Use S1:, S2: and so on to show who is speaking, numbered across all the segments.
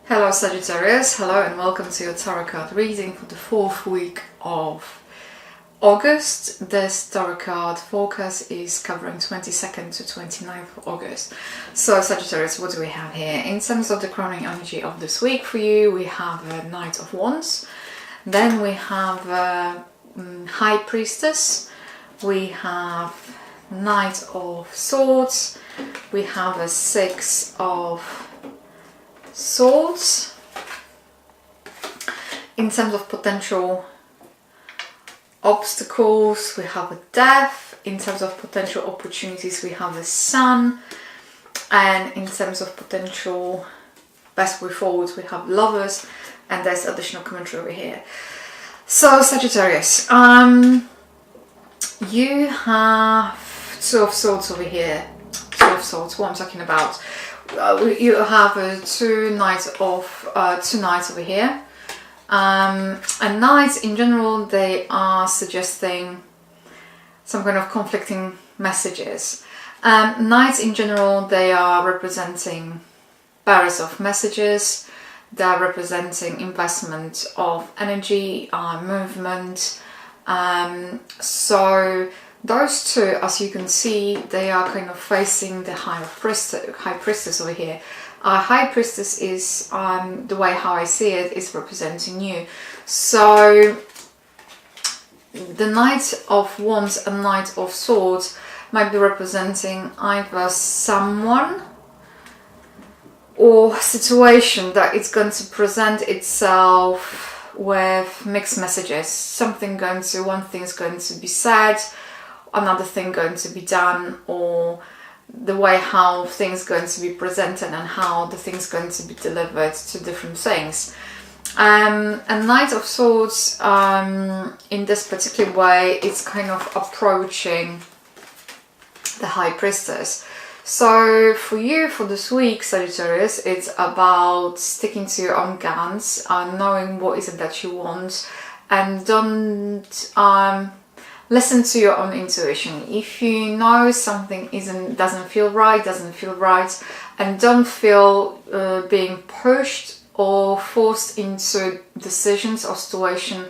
S1: Hello Sagittarius, hello and welcome to your tarot card reading for the 4th week of August. This tarot card forecast is covering 22nd to 29th of August. So Sagittarius, what do we have here? In terms of the crowning energy of this week for you, we have a Knight of Wands, then we have a High Priestess, we have Knight of Swords, we have a Six of Swords. In terms of potential obstacles, we have a Death. In terms of potential opportunities, we have a Sun. And in terms of potential best way forward, we have Lovers. And there's additional commentary over here. So Sagittarius, you have Two of Swords over here. Two of Swords, what I'm talking about. You have two knights over here, and knights in general, they are suggesting some kind of conflicting messages. Knights in general, they are representing bearers of messages. They are representing investment of energy, movement. So those two, as you can see, they are kind of facing the High Priestess over here. High Priestess is, the way how I see it, is representing you. So the Knight of Wands and Knight of Swords might be representing either someone or situation that it's going to present itself with mixed messages. One thing is going to be said, another thing going to be done, or the way how things going to be presented and how the things going to be delivered to different things. And Knight of Swords, in this particular way, it's kind of approaching the High Priestess. So for you, for this week, Sagittarius, it's about sticking to your own guns, knowing what is it that you want, and don't listen to your own intuition. If you know something doesn't feel right, and don't feel being pushed or forced into decisions or situations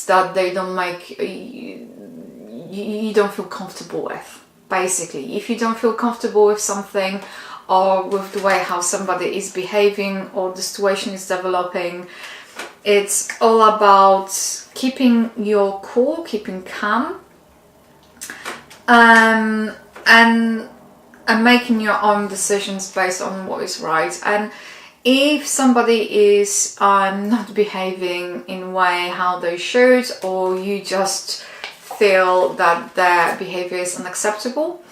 S1: that they don't make, you don't feel comfortable with. Basically, if you don't feel comfortable with something, or with the way how somebody is behaving or the situation is developing, it's all about keeping your cool, keeping calm, and making your own decisions based on what is right. And if somebody is not behaving in a way how they should, or you just feel that their behavior is unacceptable,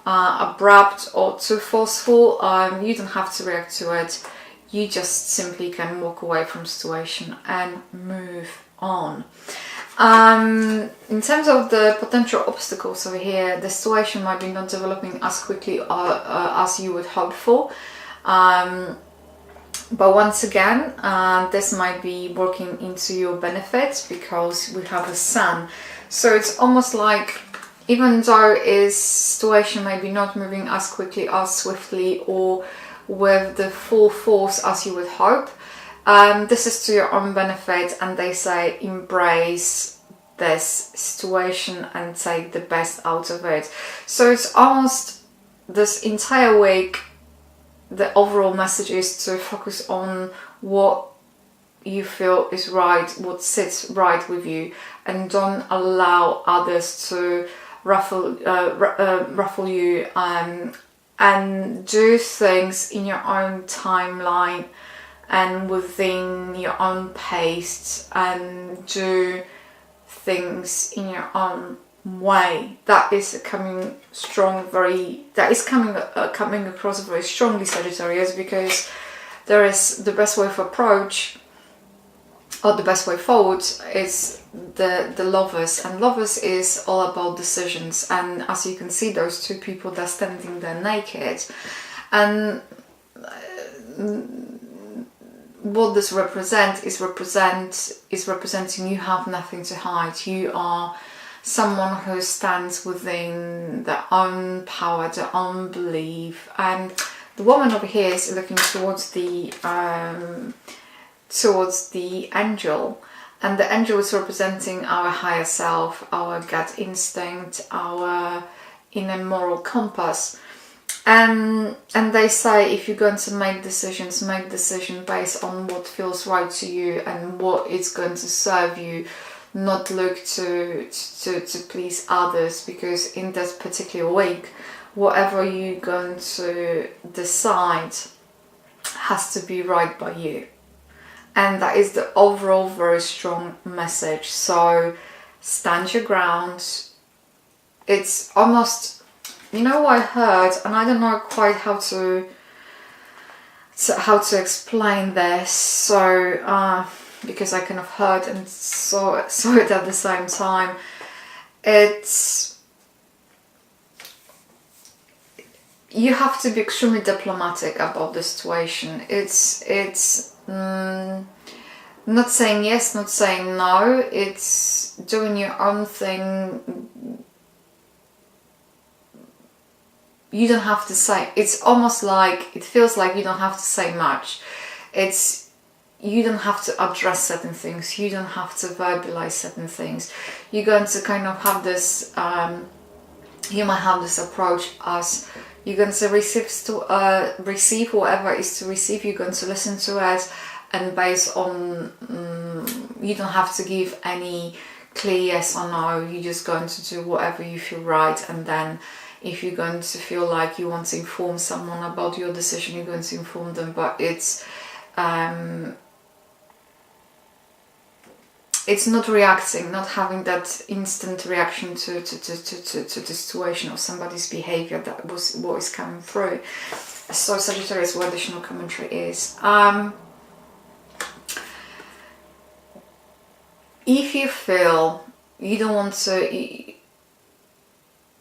S1: abrupt or too forceful, you don't have to react to it. You just simply can walk away from the situation and move on. In terms of the potential obstacles over here, the situation might be not developing as quickly as you would hope for. But once again, this might be working into your benefit because we have a Sun. So it's almost like, even though this situation may be not moving as quickly, as swiftly, or with the full force as you would hope, this is to your own benefit, and they say embrace this situation and take the best out of it. So it's almost this entire week, the overall message is to focus on what you feel is right, what sits right with you, and don't allow others to ruffle you, and do things in your own timeline and within your own pace, and do things in your own way. That is coming strong, coming across very strongly, Sagittarius, because there is the best way of approach, or the best way forward, is the Lovers, and Lovers is all about decisions. And as you can see, those two people, they're standing there naked, and what this represents is representing you have nothing to hide. You are someone who stands within their own power, their own belief, and The woman over here is looking towards the angel, and the angel is representing our higher self, our gut instinct, our inner moral compass. And they say if you're going to make decisions based on what feels right to you and what is going to serve you, not look to please others, because in that particular week, whatever you're going to decide has to be right by you. And that is the overall very strong message. So stand your ground. It's almost, you know what I heard, and I don't know quite how to explain this. So because I kind of heard and saw it at the same time. It's, you have to be extremely diplomatic about the situation. It's not saying yes, not saying no. It's doing your own thing. You don't have to say. It's almost like, it feels like you don't have to say much. It's, you don't have to address certain things. You don't have to verbalize certain things. You're going to kind of have this, you might have this approach as you're going to receive whatever is to receive. You're going to listen to it, and based on, you don't have to give any clear yes or no. You're just going to do whatever you feel right, and then if you're going to feel like you want to inform someone about your decision, you're going to inform them. But it's not reacting, not having that instant reaction to the situation or somebody's behavior. That was what is coming through. So Sagittarius, what additional commentary is, if you feel you don't want to,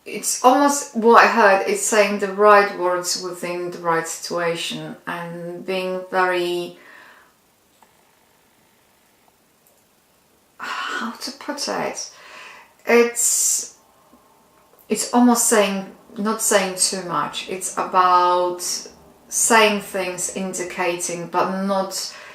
S1: it's almost what I heard, it's saying the right words within the right situation, and being very, how to put it, it's almost saying, not saying too much. It's about saying things, indicating, but not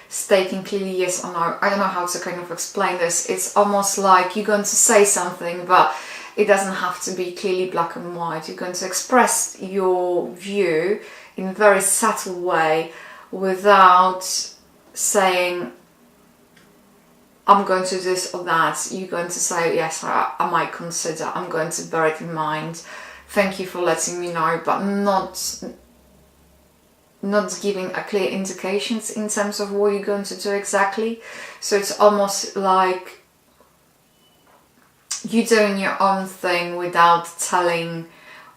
S1: stating clearly yes or no. I don't know how to kind of explain this. It's almost like you're going to say something, but it doesn't have to be clearly black and white. You're going to express your view in a very subtle way without saying, I'm going to do this or that. You're going to say, yes, I might consider, I'm going to bear it in mind. Thank you for letting me know, but not giving a clear indications in terms of what you're going to do exactly. So it's almost like you're doing your own thing without telling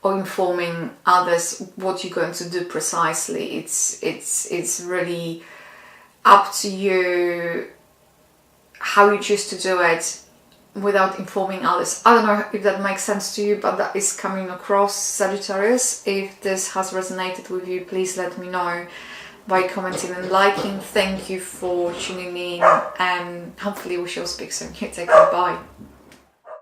S1: or informing others what you're going to do precisely. It's really up to you how you choose to do it without informing others. I don't know if that makes sense to you, but that is coming across, Sagittarius. If this has resonated with you, please let me know by commenting and liking. Thank you for tuning in, and hopefully we shall speak soon. Take care, bye.